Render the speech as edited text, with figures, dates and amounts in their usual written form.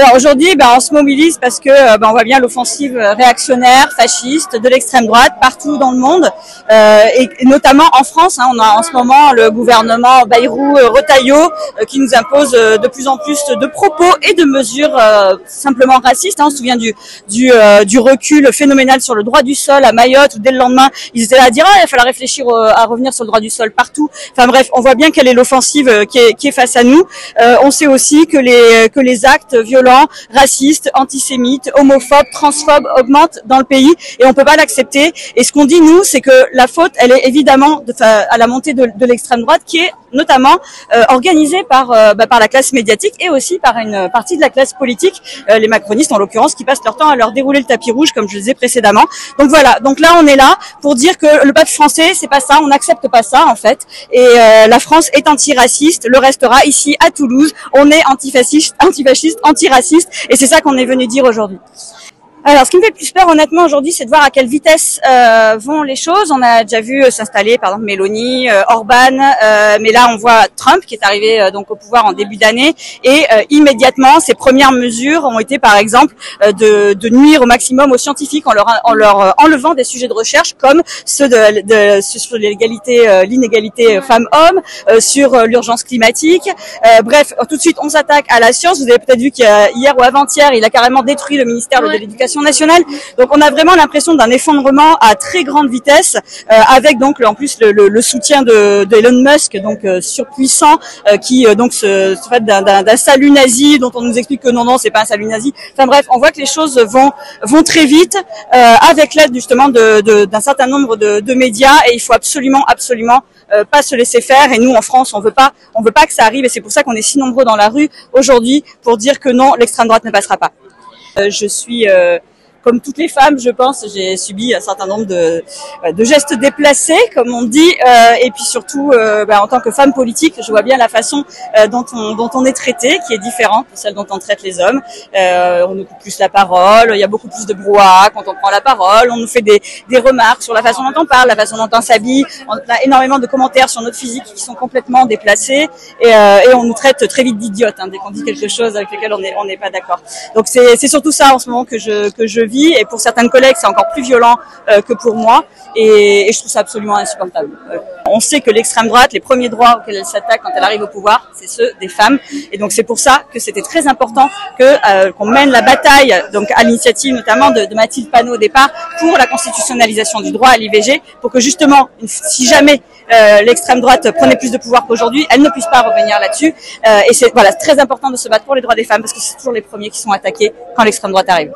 Alors aujourd'hui, on se mobilise parce que on voit bien l'offensive réactionnaire, fasciste de l'extrême droite partout dans le monde, et notamment en France. On a en ce moment le gouvernement Bayrou-Retailleau qui nous impose de plus en plus de propos et de mesures simplement racistes. On se souvient du recul phénoménal sur le droit du sol à Mayotte, où dès le lendemain, ils étaient là à dire il va falloir réfléchir à revenir sur le droit du sol partout. Enfin bref, on voit bien quelle est l'offensive qui est face à nous. On sait aussi que les actes violents, racistes, antisémites, homophobes, transphobes augmentent dans le pays et on peut pas l'accepter. Et ce qu'on dit nous, c'est que la faute, elle est évidemment à la montée de l'extrême droite, qui est notamment organisée par la classe médiatique et aussi par une partie de la classe politique, les macronistes en l'occurrence, qui passent leur temps à leur dérouler le tapis rouge, comme je le disais précédemment. Donc voilà. Donc là, on est là pour dire que le peuple français, c'est pas ça, on n'accepte pas ça en fait. Et la France est antiraciste, le restera ici à Toulouse. On est antifasciste, antiraciste, et c'est ça qu'on est venu dire aujourd'hui. Alors, ce qui me fait le plus peur, honnêtement, aujourd'hui, c'est de voir à quelle vitesse vont les choses. On a déjà vu s'installer, par exemple, Mélanie, Orban, mais là, on voit Trump qui est arrivé donc au pouvoir en début d'année, et immédiatement, ses premières mesures ont été, par exemple, de nuire au maximum aux scientifiques en leur enlevant des sujets de recherche comme ceux sur l'inégalité femmes-hommes, sur l'urgence climatique. Bref, tout de suite, on s'attaque à la science. Vous avez peut-être vu qu'hier ou avant-hier, il a carrément détruit le ministère de l'Éducation nationale. Donc on a vraiment l'impression d'un effondrement à très grande vitesse, avec donc en plus le soutien de Elon Musk, donc surpuissant, qui donc se fait d'un salut nazi dont on nous explique que non, c'est pas un salut nazi. Enfin bref, on voit que les choses vont très vite, avec l'aide justement d'un certain nombre de médias, et il faut absolument pas se laisser faire. Et nous en France, on veut pas que ça arrive, et c'est pour ça qu'on est si nombreux dans la rue aujourd'hui pour dire que non, l'extrême droite ne passera pas. Je suis comme toutes les femmes, je pense, j'ai subi un certain nombre de gestes déplacés, comme on dit, et puis surtout, en tant que femme politique, je vois bien la façon dont on est traité, qui est différente de celle dont on traite les hommes. On nous coupe plus la parole, il y a beaucoup plus de brouhaha quand on prend la parole, on nous fait des remarques sur la façon dont on parle, la façon dont on s'habille, on a énormément de commentaires sur notre physique qui sont complètement déplacés, et on nous traite très vite d'idiotes, dès qu'on dit quelque chose avec lequel on n'est pas d'accord. Donc c'est surtout ça en ce moment que je vis, et pour certaines collègues c'est encore plus violent que pour moi, et je trouve ça absolument insupportable. On sait que l'extrême droite, les premiers droits auxquels elle s'attaque quand elle arrive au pouvoir, c'est ceux des femmes, et donc c'est pour ça que c'était très important qu'on mène la bataille, donc à l'initiative notamment de Mathilde Panot au départ, pour la constitutionnalisation du droit à l'IVG, pour que justement, si jamais l'extrême droite prenait plus de pouvoir qu'aujourd'hui, elle ne puisse pas revenir là-dessus, et c'est très important de se battre pour les droits des femmes, parce que c'est toujours les premiers qui sont attaqués quand l'extrême droite arrive.